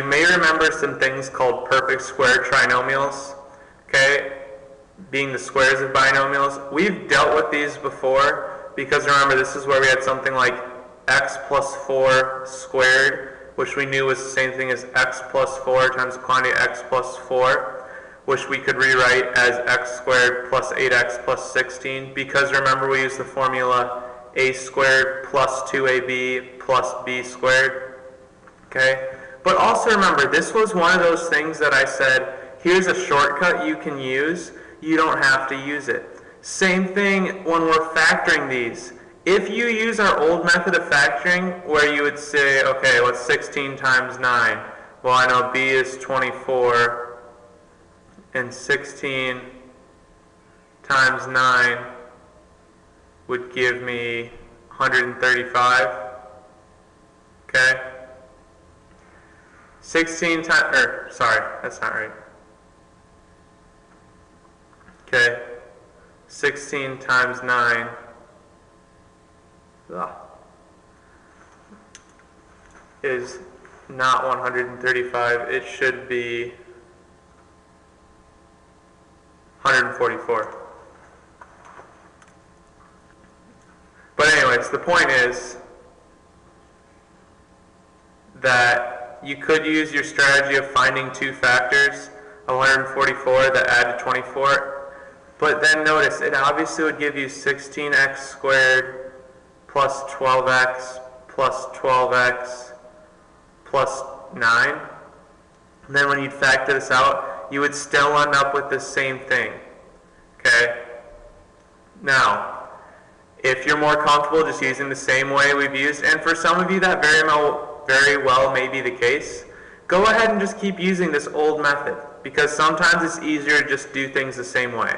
you may remember some things called perfect square trinomials, okay, being the squares of binomials. We've dealt with these before because remember, this is where we had something like x plus 4 squared, which we knew was the same thing as x plus 4 times the quantity x plus 4, which we could rewrite as x squared plus 8x plus 16, because remember we used the formula a squared plus 2ab plus b squared, okay? But also remember, this was one of those things that I said, here's a shortcut you can use, you don't have to use it. Same thing when we're factoring these. If you use our old method of factoring, where you would say, okay, what's 16 times 9? Well, I know b is 24, and 16 times 9 would give me 135, okay? 16 times, sorry, that's not right. Okay, 16 times 9 is not 135, it should be 144. But anyways, the point is that you could use your strategy of finding two factors of 144 that add to 24, but then notice it obviously would give you 16x squared plus 12x plus 12x plus 9. And then when you'd factor this out, you would still end up with the same thing, okay? Now, if you're more comfortable just using the same way we've used, and for some of you that very well may be the case, go ahead and just keep using this old method, because sometimes it's easier to just do things the same way.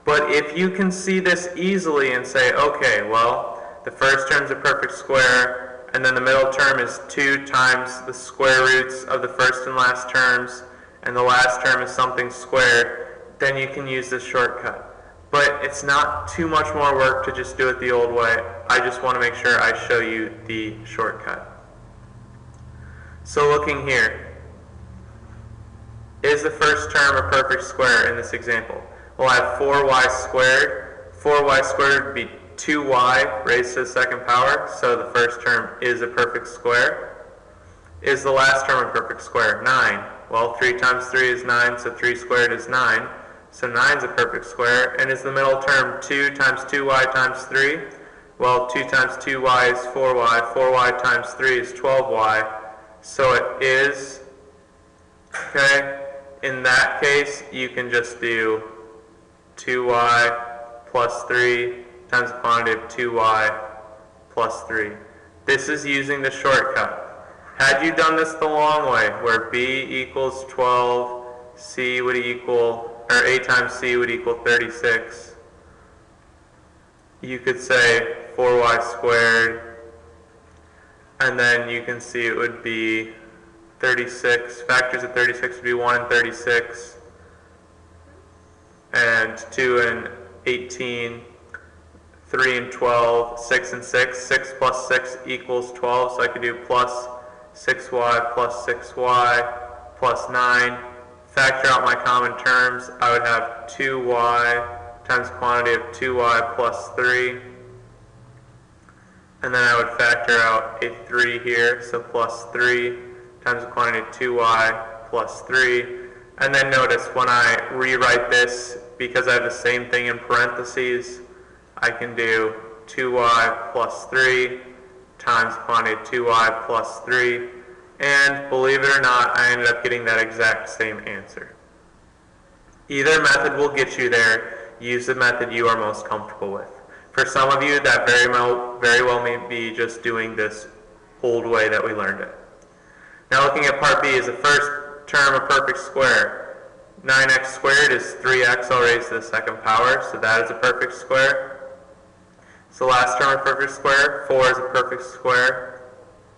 But if you can see this easily and say, okay, well, the first term is a perfect square, and then the middle term is 2 times the square roots of the first and last terms, and the last term is something squared, then you can use this shortcut. But it's not too much more work to just do it the old way. I just want to make sure I show you the shortcut. So looking here, is the first term a perfect square in this example? Well, I have 4y squared. 4y squared would be 2y raised to the second power, so the first term is a perfect square. Is the last term a perfect square? 9. Well, 3 times 3 is 9, so 3 squared is 9. So 9 is a perfect square. And is the middle term 2 times 2y times 3? Well, 2 times 2y is 4y. 4y times 3 is 12y. So it is, okay? In that case, you can just do 2y plus 3 times the quantity of 2y plus 3. This is using the shortcut. Had you done this the long way, where b equals 12, c would equal, or a times c would equal 36, you could say 4y squared, and then you can see it would be 36. Factors of 36 would be 1 and 36, and 2 and 18, 3 and 12, 6 and 6. 6 plus 6 equals 12, so I could do plus 6y plus 6y plus 9. Factor out my common terms, I would have 2y times the quantity of 2y plus 3. And then I would factor out a 3 here, so plus 3 times the quantity of 2y plus 3. And then notice when I rewrite this, because I have the same thing in parentheses, I can do 2y plus 3 times the quantity of 2y plus 3. And believe it or not, I ended up getting that exact same answer. Either method will get you there. Use the method you are most comfortable with. For some of you, that very well may be just doing this old way that we learned it. Now looking at part B, is the first term a perfect square? 9x squared is 3x all raised to the second power, so that is a perfect square. Is the last term a perfect square? 4 is a perfect square.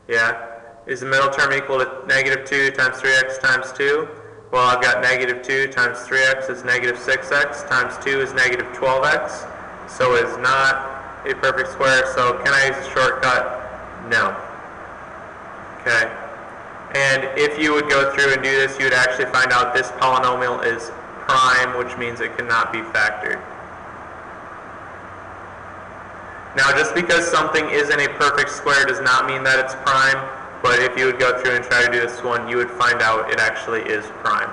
Yeah. Is the middle term equal to negative 2 times 3x times 2? Well, I've got negative 2 times 3x is negative 6x, times 2 is negative 12x, so it is not a perfect square. So can I use a shortcut? No. Okay. And if you would go through and do this, you would actually find out this polynomial is prime, which means it cannot be factored. Now, just because something isn't a perfect square does not mean that it's prime, but if you would go through and try to do this one, you would find out it actually is prime.